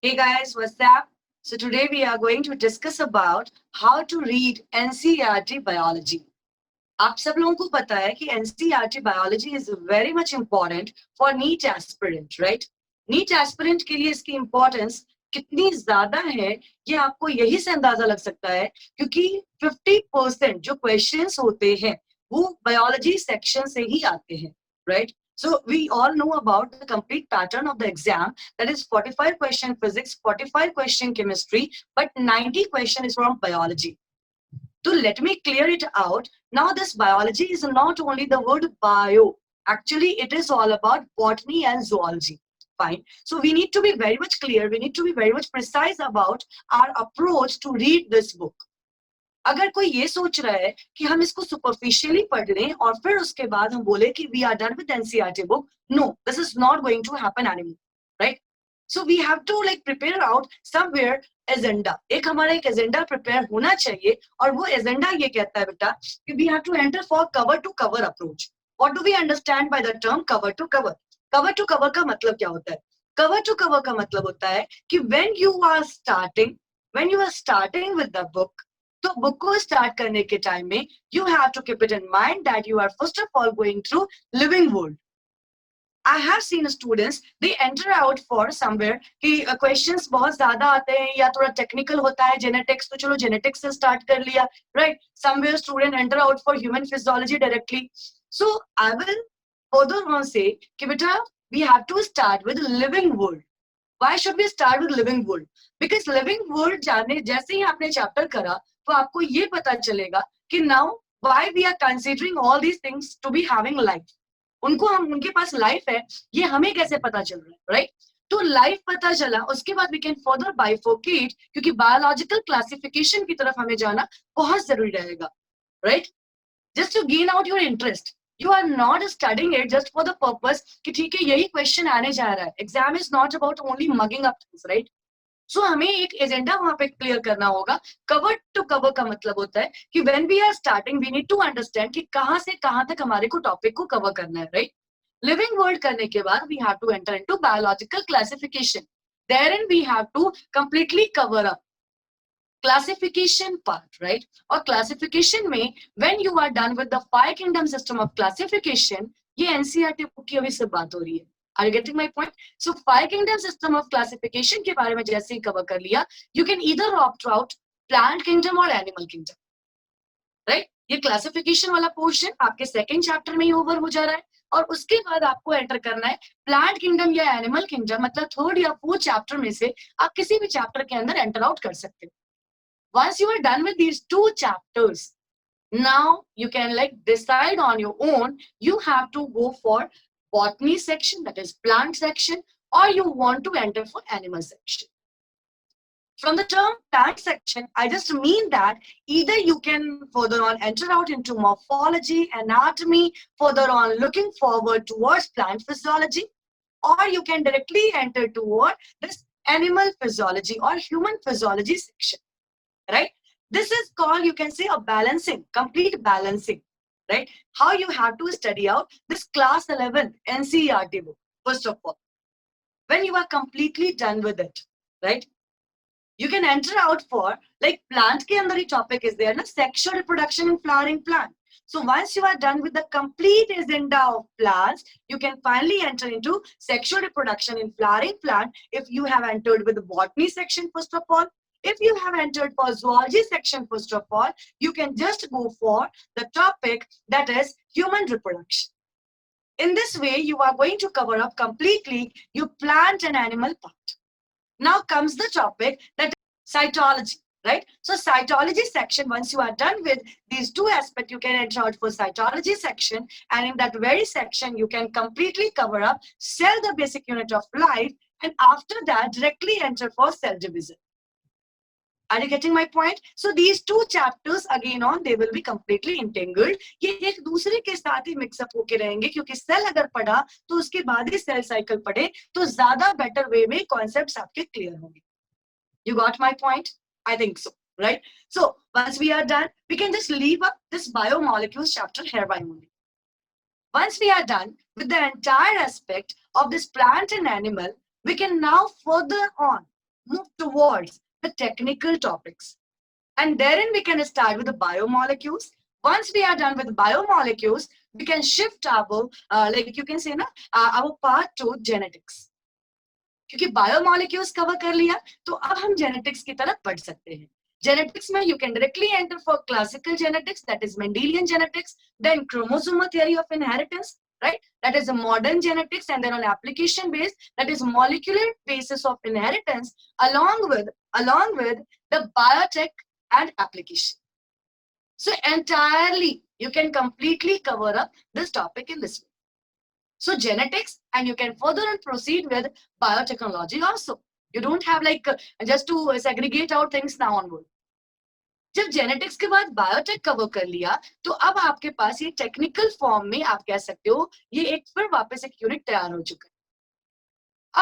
Hey guys, what's up? So today we are going to discuss about how to read NCERT biology. आप सब लोगों को पता है कि NCERT biology is very much important for NEET aspirant, right? NEET aspirant के लिए इसकी importance कितनी ज्यादा है ये आपको यही से अंदाजा लग सकता है क्योंकि 50% जो questions होते हैं वो biology section से ही आते हैं, right? So we all know about the complete pattern of the exam. That is 45 question physics, 45 question chemistry, but 90 question is from biology. So let me clear it out. Now this biology is not only the word bio. Actually, it is all about botany and zoology. Fine. So we need to be very much clear. We need to be very much precise about our approach to read this book. अगर कोई ये सोच रहा है कि हम इसको superficially पढ़ लें और फिर उसके बाद हम बोले कि we are done with NCERT book, no, this is not going to happen anymore, right? So we have to like prepare out somewhere agenda. एक हमारा एक एजेंडा प्रिपेयर होना चाहिए और वो एजेंडा ये कहता है बेटा कि we have to enter for cover to cover approach. What do we understand by the term cover to cover? Cover to cover का मतलब क्या होता है? कवर टू कवर का मतलब होता है कि when you are starting with the book, तो बुक को स्टार्ट करने के टाइम में you have to keep it in mind that you are first of all going through living world. I have seen students, they enter out for somewhere कि questions बहुत ज्यादा आते हैं या थोड़ा technical होता है, genetics, तो चलो genetics से start कर लिया, right? Somewhere student enter out for human physiology directly. So I will further on say कि बेटा we have to start with living world. Why should we start with living world? Because living world जाने जैसे ही आपने chapter करा तो आपको ये पता चलेगा कि now why we are considering all these things to be having life. उनके पास लाइफ है, ये हमें कैसे पता चल रहा है, राइट? तो लाइफ पता चला, उसके बाद वी कैन फर्दर बाइफोकेट, क्योंकि बायोलॉजिकल क्लासिफिकेशन की तरफ हमें जाना बहुत जरूरी रहेगा, right? Just to gain out your interest. You are not studying it just for the purpose कि ठीक है यही क्वेश्चन आने जा रहा है. Exam is not about only mugging up things, right? So हमें एक एजेंडा वहां पे क्लियर करना होगा. कवर टू कवर का मतलब होता है कि when we are starting we need to understand कि कहां से कहां तक हमारे को टॉपिक को कवर करना है, राइट? लिविंग वर्ल्ड करने के बाद we have to enter into biological classification. Therein we have to completely cover up classification part, right? और classification में when you are done with the five kingdom system of classification, ये NCERT book की अभी से बात हो रही है. Are you getting my point? So five kingdom system of classification के बारे में जैसे ही कवर कर लिया, you can either opt out plant kingdom और animal kingdom, right? ये क्लासिफिकेशन वाला पोर्शन आपके सेकंड चैप्टर में ही ओवर हो जा रहा है और उसके बाद आपको एंटर करना है प्लांट किंगडम या एनिमल किंगडम, मतलब थर्ड या फोर्थ चैप्टर में से आप किसी भी चैप्टर के अंदर एंटर आउट कर सकते हो. Once you are done with these two chapters, now you can like decide on your own. You have to go for botany section, that is plant section, or you want to enter for animal section. From the term plant section, I just mean that either you can further on enter out into morphology, anatomy, further on looking forward towards plant physiology, or you can directly enter toward this animal physiology or human physiology section, right? This is called, you can say, a balancing, complete balancing, right? How you have to study out this class 11 NCERT book, first of all. When you are completely done with it, right? You can enter out for, like plant ke andar hi topic is there, na? Sexual reproduction in flowering plant. So once you are done with the complete agenda of plants, you can finally enter into sexual reproduction in flowering plant if you have entered with the botany section, first of all. If you have entered for zoology section, first of all, you can just go for the topic that is human reproduction. In this way, you are going to cover up completely your plant and animal part. Now comes the topic that is cytology, right? So cytology section, once you are done with these two aspects, you can enter out for cytology section, and in that very section, you can completely cover up cell, the basic unit of life, and after that, directly enter for cell division. Are you getting my point? So these two chapters again on, they will be completely entangled. ये एक दूसरे के साथ ही mix up होके रहेंगे, क्योंकि cell अगर पढ़ा तो उसके बाद ही सेल साइकिल पढ़े तो ज्यादा बेटर वे में कॉन्सेप्ट्स आपके क्लियर होंगे. You got my point? I think so, right? So once we are done, we can just leave up this biomolecules chapter hereby only. Once we are done with the entire aspect of this plant and animal, we can now further on move towards the technical topics. And therein we can start with the biomolecules. Once we are done with biomolecules, we can shift our, like you can say na, our part to genetics. क्योंकि biomolecules cover कर लिया तो अब हम genetics की तरफ बढ़ सकते हैं. Genetics में you can directly enter for classical genetics, that is Mendelian genetics, then chromosomal theory of inheritance, right? That is a modern genetics, and then on application base, that is molecular basis of inheritance, along with the biotech and application. So entirely, you can completely cover up this topic in this way. So genetics, and you can further proceed with biotechnology also. You don't have like just to segregate out things now onward. जब genetics के बाद biotech cover कर लिया तो अब आपके पास ये technical form में आप कह सकते हो ये एक फिर वापस एक यूनिट तैयार हो चुका है.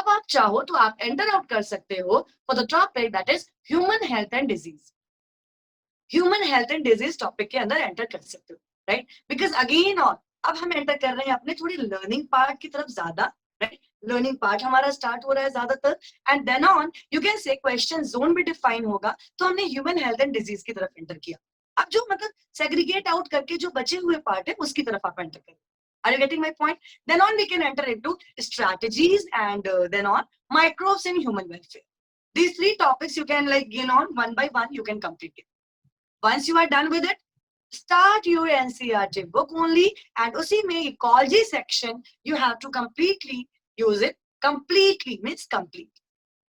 अब आप चाहो तो आप एंटर आउट कर सकते हो for the topic that is human health and disease. Human health and disease topic के अंदर एंटर कर सकते हो, राइट? बिकॉज अगेन और अब हम एंटर कर रहे हैं अपने थोड़ी लर्निंग पार्ट की तरफ ज्यादा, राइट? लर्निंग पार्ट हमारा स्टार्ट हो रहा है ज्यादातर, and then on you can say question zone भी डिफाइन होगा तो हमने ह्यूमन हेल्थ एंड डिजीज की तरफ एंटर किया. अब जो मतलब सेग्रीगेट आउट करके जो बचे हुए पार्ट है उसकी तरफ आप एंटर करें. Are you getting my point? Then on we can enter into strategies and then on microbes in human welfare. These three topics you can like gain on one by one you can complete it. Once you are done with it, start your NCERT book only, and usi mein ecology section you have to completely use it. Completely means complete.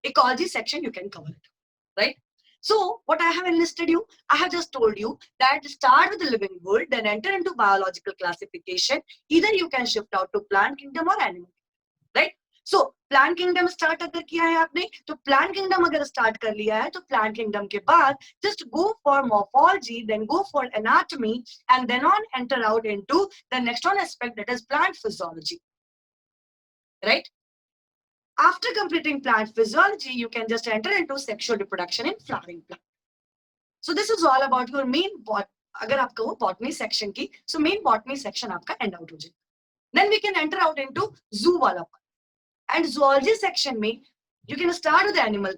Ecology section you can cover it, right? So what I have enlisted you, I have just told you that start with the living world, then enter into biological classification. Either you can shift out to plant kingdom or animal kingdom, right? So plant kingdom start अगर किया है आपने तो plant kingdom अगर start कर लिया है तो प्लांट किंगडम के बाद just go for morphology, then go for anatomy, and then on enter out into the next on aspect that is plant physiology, right? After completing plant physiology, you can just enter into sexual reproduction in flowering plant. So this is all about your main अगर आप कहो botany section की, so main botany section आपका end out हो जाए. Then we can enter out into zoo वाला part. And zoology section में you can start with the animal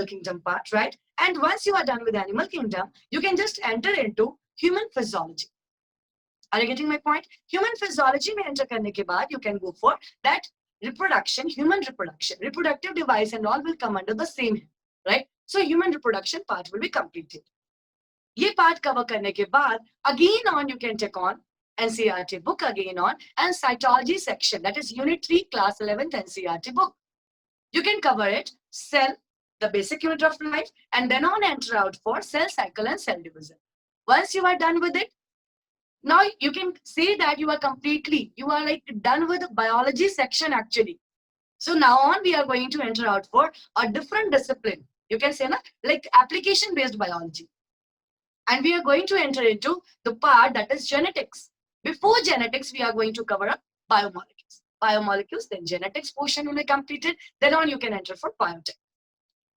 kingdom part, right? And once you are done with animal kingdom, you can just enter into human physiology. Are you getting my point? Human physiology में enter करने के बाद you can go for that reproduction, human reproduction, reproductive device and all will come under the same, right? So human reproduction part will be completed. ये part cover करने के बाद again on you can take on NCERT book again on and cytology section, that is unit 3 class 11th NCERT book. You can cover it, cell, the basic unit of life, and then on enter out for cell cycle and cell division. Once you are done with it, now you can say that you are like done with the biology section actually. So now on we are going to enter out for a different discipline. You can say na, like application based biology. And we are going to enter into the part that is genetics. Before genetics, we are going to cover up biomolecules, then genetics portion will be completed. Then on you can enter for biotech.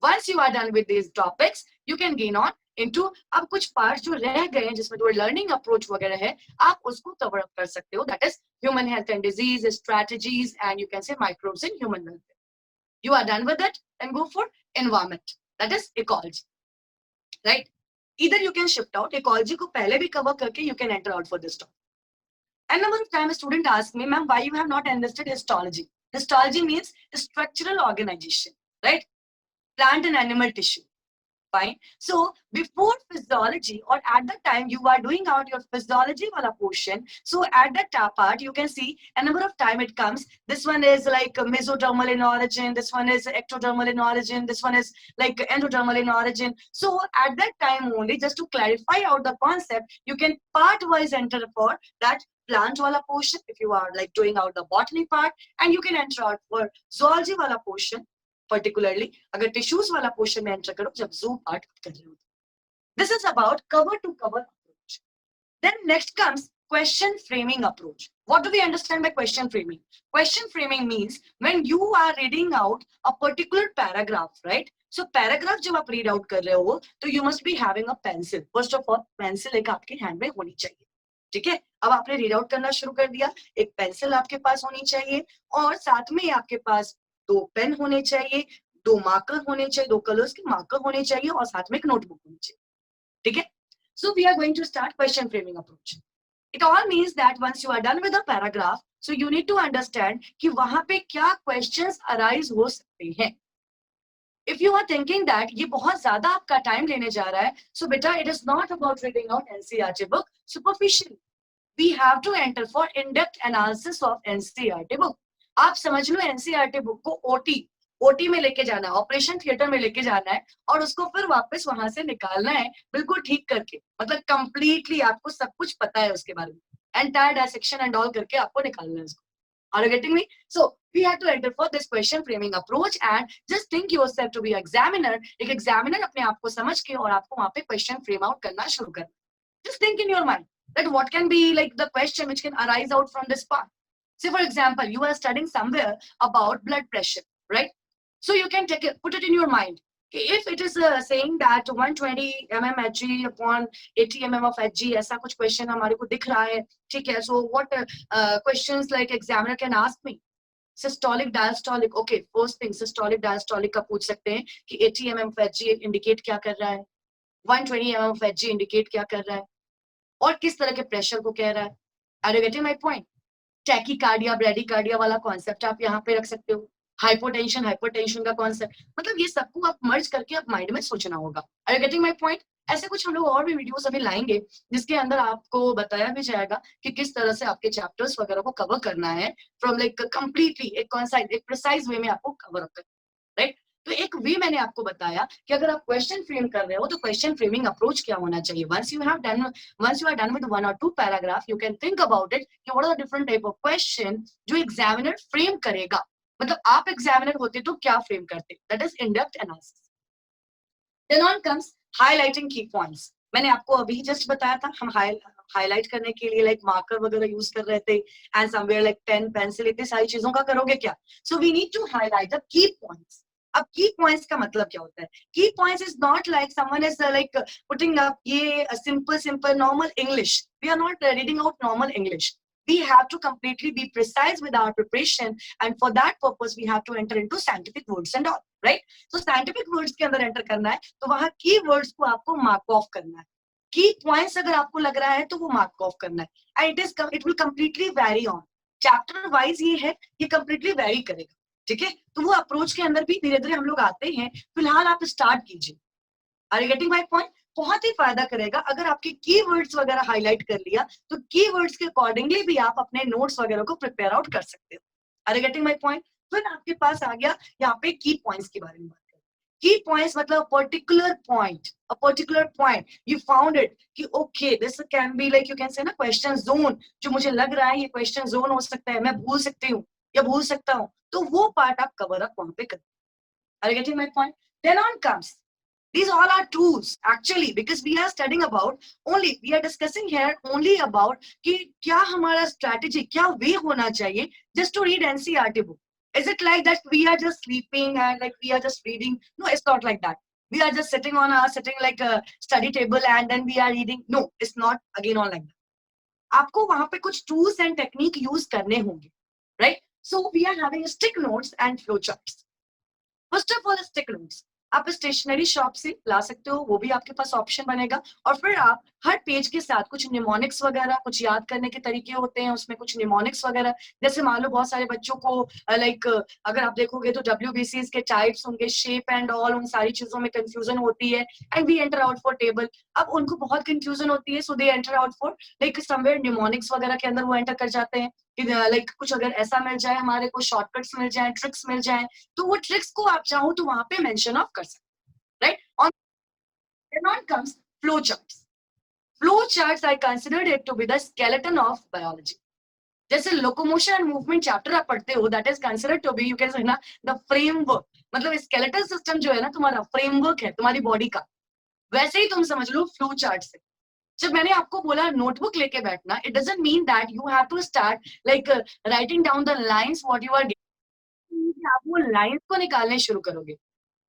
Once you are done with these topics, you can gain on into अब कुछ parts जो रह गए हैं जिसमें थोड़ा learning approach वगैरह है, आप उसको cover up कर सकते हो. That is human health and disease, strategies, and you can say microbes in human welfare. You are done with it, then go for environment. That is ecology, right? Either you can shift out ecology को पहले भी cover करके you can enter out for this topic. And number of times a student asks me, ma'am, why you have not enlisted histology? Histology means structural organization, right? Plant and animal tissue. Fine. So before physiology or at the time you are doing out your physiology wala portion, so at that part you can see a number of time it comes. This one is like mesodermal in origin, this one is ectodermal in origin, this one is like endodermal in origin. So at that time only, just to clarify out the concept, you can part wise enter for that plant wala portion if you are like doing out the botany part, and you can enter out for zoology wala portion. Particularly अगर tissues वाला portion में enter करो जब zoo part कर रहे हो. This is about cover to cover approach. Then next comes question framing approach. What do we understand by question framing? Question framing means when you are reading out a particular paragraph, right? So paragraph जब आप read out कर रहे हो तो you must be having a pencil. First of all, pencil एक आपके hand में होनी चाहिए. ठीक है, अब आपने read out करना शुरू कर दिया, एक pencil आपके पास होनी चाहिए और साथ में आपके पास 2 पेन होने चाहिए, 2 मार्कर होने चाहिए, 2 कलर्स के मार्कर होने चाहिए और साथ में एक नोटबुक होनी चाहिए, ठीक है? So we are going to start question framing approach. It all means that once you are done with a paragraph, so you need to understand कि वहां पे क्या questions arise हो सकते हैं. If you are thinking that ये बहुत ज्यादा आपका टाइम लेने जा रहा है, so बेटा it is not about reading out NCERT book superficially. We have to enter for in-depth analysis of NCERT book. आप समझ लो NCERT book को ओटी में लेके जाना है, ऑपरेशन थिएटर में लेके जाना है और उसको फिर वापस वहां से निकालना है बिल्कुल ठीक करके, मतलब कंप्लीटली आपको सब कुछ पता है उसके बारे में, एंटायर डायसेक्शन एंड ऑल करके आपको निकालना है उसको. Are you getting me? So we have to enter for this question framing approach and just think yourself to be examiner. एक examiner अपने आप को समझ के और आपको वहां पे question frame out करना शुरू करना. Just think in your mind that what can be like the question which can arise out from this part. Say for example, you are studying somewhere about blood pressure, right? So you can take it, put it in your mind. If it is saying that 120 mm Hg upon 80 mm of Hg, ऐसा कुछ question हमारे को दिख रहा है, ठीक है? So what questions like examiner can ask me? Systolic, diastolic. Okay, first thing systolic, diastolic का पूछ सकते हैं कि 80 mm of Hg indicate क्या कर रहा है, 120 mm of Hg indicate क्या कर रहा है, और किस तरह के प्रेशर को कह रहा है. Are you getting my point? Tachycardia, bradycardia वाला कॉन्सेप्ट आप यहाँ पे रख सकते हो, हाइपोटेंशन का कॉन्सेप्ट, मतलब ये सबको आप मर्ज करके आप माइंड में सोचना होगा. Are you getting my point? ऐसे कुछ हम लोग और भी वीडियोस अभी लाएंगे जिसके अंदर आपको बताया भी जाएगा कि किस तरह से आपके चैप्टर्स वगैरह को कवर करना है फ्रॉम लाइक कंप्लीटली एक कॉन्साइज एक प्रिसाइज वे में आपको कवर अप करना, राइट? तो एक वे मैंने आपको बताया कि अगर आप क्वेश्चन फ्रेम कर रहे हो तो क्वेश्चन फ्रेमिंग अप्रोच क्या होना चाहिए. once you are done with 1 or 2 paragraph, you can think about it कि what are the different type of question जो एग्जामिनर फ्रेम करेगा, मतलब आप एग्जामिनर होते तो क्या फ्रेम करते, that is in depth analysis. Then on comes highlighting key points. मैंने आपको अभी जस्ट बताया था हम हाईलाइट करने के लिए लाइक मार्कर वगैरह यूज कर रहे थे and somewhere like pen pencil इतनी सारी चीजों का करोगे क्या. So we need to highlight the key points. अब की पॉइंट्स का मतलब क्या होता है? Key points is not like someone is like putting up ये simple normal English. We are not reading out normal English. We have to completely be precise with our preparation, and for that purpose we have to enter into scientific words and all, right? So scientific words के अंदर enter करना है तो वहां की words को आपको mark off करना है. की points अगर आपको लग रहा है तो वो mark off करना है, and it will completely vary on chapter wise. ये है ये completely vary करेगा, ठीक है? तो वो अप्रोच के अंदर भी धीरे धीरे हम लोग आते हैं. फिलहाल आप स्टार्ट कीजिए. Are you getting my point? बहुत ही फायदा करेगा अगर आपके कीवर्ड्स वगैरह हाईलाइट कर लिया तो कीवर्ड्स के अकॉर्डिंगली भी आप अपने नोट्स वगैरह को प्रिपेयर आउट कर सकते हो. Are you getting my point? फिर आपके पास आ गया यहाँ पे की पॉइंट्स के बारे में बात करें. की पॉइंट्स मतलब particular point you found it कि okay this can be like you can say ना क्वेश्चन जोन, जो मुझे लग रहा है ये क्वेश्चन जोन हो सकता है, मैं भूल सकती हूँ या भूल सकता हूँ, तो वो पार्ट आप कवर अप वहां पे करें. Are you getting my point? Then on comes these all are tools actually because we are studying about only we are discussing here only about कि क्या हमारा strategy क्या way होना चाहिए just to read NCERT book. Is it like that we are just sleeping and like we are just reading? No, it's not like that. We are just sitting like a study table and then we are reading. No, it's not again all like that. आपको वहां पे कुछ tools and technique use करने होंगे, right? So we are having stick notes and flow charts. First of all, stick notes. आप stationery shop से ला सकते हो, वो भी आपके पास ऑप्शन बनेगा. और फिर आप हर पेज के साथ कुछ निमोनिक्स वगैरह कुछ याद करने के तरीके होते हैं, उसमें कुछ निमोनिक्स वगैरह, जैसे मान लो बहुत सारे बच्चों को लाइक अगर आप देखोगे तो WBCs के टाइप्स होंगे, शेप एंड ऑल, उन सारी चीजों में कंफ्यूजन होती है and we enter out for table. अब उनको बहुत कंफ्यूजन होती है, so they enter out for like somewhere mnemonics वगैरह के अंदर वो एंटर कर जाते हैं कि लाइक कुछ अगर ऐसा मिल जाए, हमारे को शॉर्टकट्स मिल जाए, ट्रिक्स मिल जाए, तो वो ट्रिक्स को आप चाहो तो वहां पे मेंशन ऑफ कर सकते, right? Then on comes flow charts. Flow charts I considered it to be the skeleton of biology. जैसे लोकोमोशन एंड मूवमेंट चैप्टर आप पढ़ते हो, that is considered to be you can say ना the framework, मतलब skeletal system जो है ना तुम्हारा फ्रेमवर्क है तुम्हारी बॉडी का, वैसे ही तुम समझ लो फ्लो चार्ट से. जब मैंने आपको बोला नोटबुक लेके बैठना, it doesn't mean that you have to start like writing down the lines what you are, आप वो लाइंस को निकालने शुरू करोगे.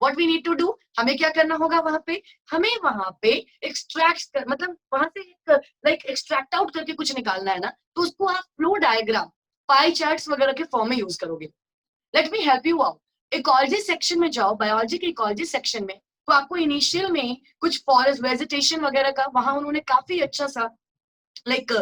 What we need to do, हमें क्या करना होगा वहां पे, हमें वहां पे एक्सट्रैक्ट कर, मतलब वहां से लाइक एक्सट्रैक्ट आउट करके कुछ निकालना है ना, तो उसको आप फ्लो डायग्राम पाई चार्ट्स वगैरह के फॉर्म में यूज करोगे. Let me help you out. Ecology section में जाओ, बायोलॉजी के इकोलॉजी सेक्शन में, तो आपको इनिशियल में कुछ फॉरेस्ट वेजिटेशन वगैरह का वहां उन्होंने काफी अच्छा सा लाइक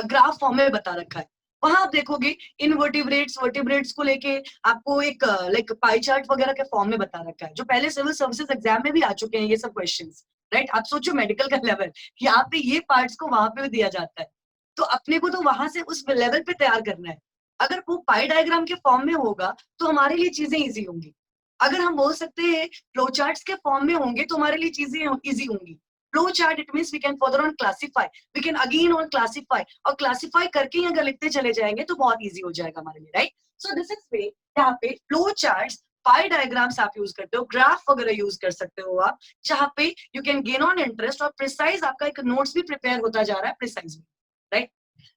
ग्राफ फॉर्म में बता रखा है। वहां आप देखोगे इनवर्टिब्रेट्स वर्टिब्रेट्स को लेके आपको एक लाइक पाई चार्ट वगैरह के फॉर्म में बता रखा है, जो पहले सिविल सर्विसेज एग्जाम में भी आ चुके हैं ये सब क्वेश्चंस, राइट। आप सोचो मेडिकल का लेवल, यहाँ पे ये पार्ट्स को वहां पे भी दिया जाता है, तो अपने को तो वहां से उस लेवल पे तैयार करना है। अगर वो पाई डायग्राम के फॉर्म में होगा तो हमारे लिए चीजें इजी होंगी। अगर हम बोल सकते हैं फ्लो चार्ट्स के फॉर्म में होंगे तो हमारे लिए चीजें इजी होंगी। Flow chart it means we can further on classify, we can again on classify, और क्लासिफाई करके ही अगर लिखते चले जाएंगे तो बहुत इजी हो जाएगा हमारे लिए, right. So this is way, यहाँ पे फ्लो चार्ट्स, पाई डायग्राम्स आप यूज करते हो, ग्राफ वगैरह यूज कर सकते हो आप, जहाँ पे you can gain on interest और प्रिसाइज आपका एक नोट्स भी प्रिपेयर होता जा रहा है प्रिसाइज में, right.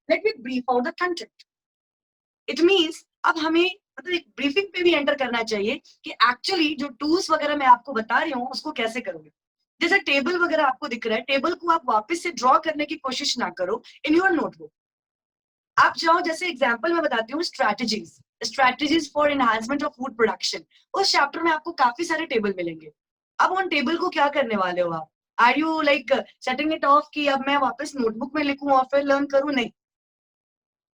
Let me brief out the content. It means अब हमें मतलब एक ब्रीफिंग पे भी एंटर करना चाहिए कि एक्चुअली जो टूल्स वगैरह मैं आपको बता रही हूँ उसको कैसे करोगे। जैसे टेबल वगैरह आपको दिख रहा है, टेबल को आप वापस से ड्रॉ करने की कोशिश ना करो इन योर नोटबुक। आप जाओ, जैसे एग्जांपल मैं बताती हूँ, strategies, strategies for enhancement of food production, उस चैप्टर में आपको काफी सारे टेबल मिलेंगे। अब उन टेबल को क्या करने वाले हो आप? Are you like setting it off कि अब मैं वापस नोटबुक में लिखूं और फिर लर्न करूं? नहीं,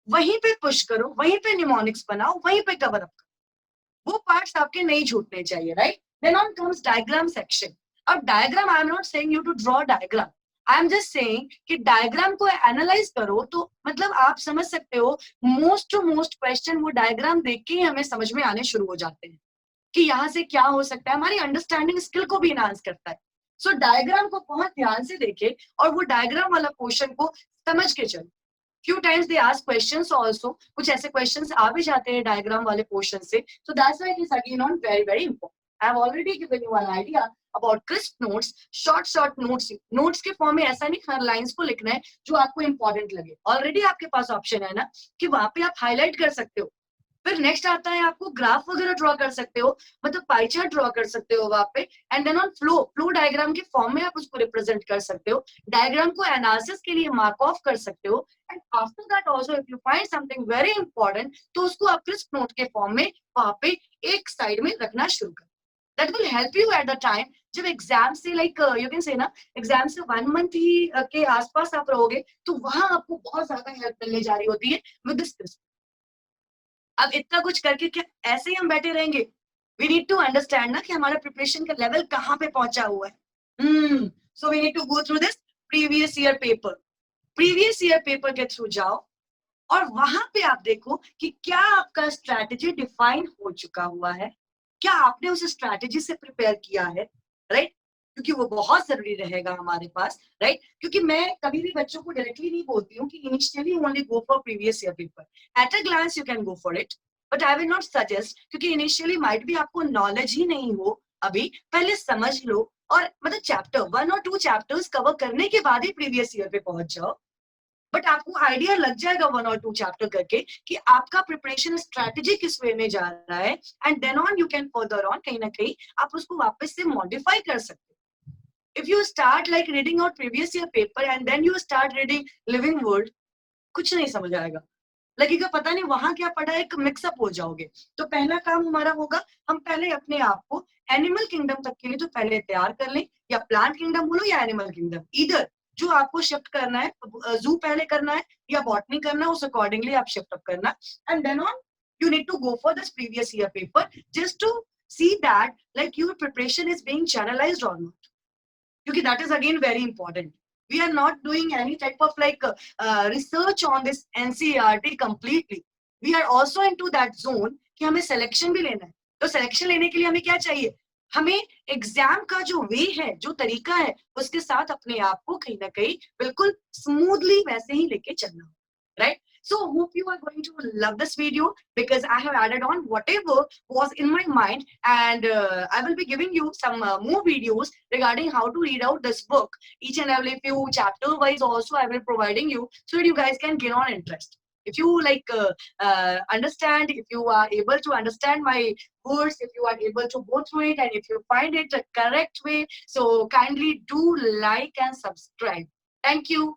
वहीं पे पुश करो, वहीं पे निमोनिक्स बनाओ, वहीं पे कवर अप करो, वो पार्ट्स आपके नहीं छूटने चाहिए, right. Then on comes diagram section. अब diagram, I am not saying you to draw diagram, I am just saying कि डायग्राम को एनालाइज करो, तो मतलब आप समझ सकते हो मोस्ट टू मोस्ट क्वेश्चन वो डायग्राम देख के ही हमें समझ में आने शुरू हो जाते हैं कि यहाँ से क्या हो सकता है, हमारी अंडरस्टैंडिंग स्किल को भी इनहांस करता है। सो डायग्राम को बहुत ध्यान से देखे और वो डायग्राम वाला पोर्शन को समझ के चलो। few times they ask questions also, कुछ ऐसे questions आ भी जाते हैं डायग्राम वाले पोर्शन से, so that's why it is again on very very important. I have already given you an idea about crisp notes, short notes। notes के form में ऐसा नहीं हर लाइंस को लिखना है जो आपको इंपॉर्टेंट लगे, ऑलरेडी आपके पास ऑप्शन है ना कि वहां पे आप हाईलाइट कर सकते हो। फिर नेक्स्ट आता है आपको ग्राफ वगैरह ड्रॉ कर सकते हो, मतलब पाई चार्ट ड्रॉ कर सकते हो वहां पे, and then on flow diagram के फॉर्म में आप उसको रिप्रेजेंट कर सकते हो, डायग्राम को एनालिसिस के लिए मार्क ऑफ कर सकते हो, and after that also if you find something very important तो उसको आप क्रिस्प नोट के फॉर्म में वहां पे एक साइड में रखना शुरू कर। That will help you at the time जब एग्जाम से लाइक यू कैन से ना, एग्जाम से 1 मंथ ही के आसपास आप रहोगे तो वहां आपको बहुत ज्यादा हेल्प मिलने जा रही होती है विद दिस क्रिस्प। अब इतना कुछ करके क्या ऐसे ही हम बैठे रहेंगे? वी नीड टू अंडरस्टैंड ना कि हमारा प्रिपरेशन का लेवल कहाँ पे पहुंचा हुआ है। So we need to go through this previous year paper. Previous year paper के थ्रू जाओ और वहां पे आप देखो कि क्या आपका स्ट्रैटेजी डिफाइन हो चुका हुआ है, क्या आपने उस स्ट्रैटेजी से प्रिपेयर किया है, राइट। क्योंकि वो बहुत जरूरी रहेगा हमारे पास, राइट। क्योंकि मैं कभी भी बच्चों को डायरेक्टली नहीं बोलती हूँ कि initially only go for previous year paper, at a glance you can go for it, but I will not suggest, क्योंकि इनिशियली माइट भी आपको नॉलेज ही नहीं हो अभी, पहले समझ लो और मतलब चैप्टर 1 और 2 चैप्टर्स कवर करने के बाद ही प्रीवियस ईयर पे पहुंच जाओ। बट आपको आइडिया लग जाएगा 1 और 2 चैप्टर करके कि आपका प्रिपरेशन स्ट्रैटेजी किस वे में जा रहा है, and then on you can further on कहीं ना कहीं आप उसको वापस से मॉडिफाई कर सकते हो। If you start like reading out previous year paper and then you start reading living world, कुछ नहीं समझ आएगा, लगेगा पता नहीं वहां क्या पढ़ा है, एक मिक्सअप हो जाओगे। तो पहला काम हमारा होगा, हम पहले अपने आप को एनिमल किंगडम तक के लिए तो पहले तैयार कर लें, या प्लांट किंगडम बोलो या एनिमल किंगडम, इधर जो आपको शिफ्ट करना है, जू पहले करना है या बॉटनी करना है, उस अकॉर्डिंगली आप शिफ्ट अप करना, and then on you need to go for this previous year paper just to see that like your preparation is being channelized or not, because that is again very important. We are not doing any type of like research on this NCERT completely. We are also into that zone कि हमें selection भी लेना है, तो selection लेने के लिए हमें क्या चाहिए, हमें एग्जाम का जो वे है, जो तरीका है, उसके साथ अपने आप को कहीं ना कहीं बिल्कुल स्मूथली वैसे ही लेके चलना, right. So hope you are going to love this video because I have added on whatever was in my mind, and I will be giving you some more videos regarding how to read out this book. Each and every few chapter wise also I will providing you so that you guys can gain on interest. If you like understand, if you are able to understand my words, if you are able to go through it, and if you find it a correct way, so kindly do like and subscribe. Thank you.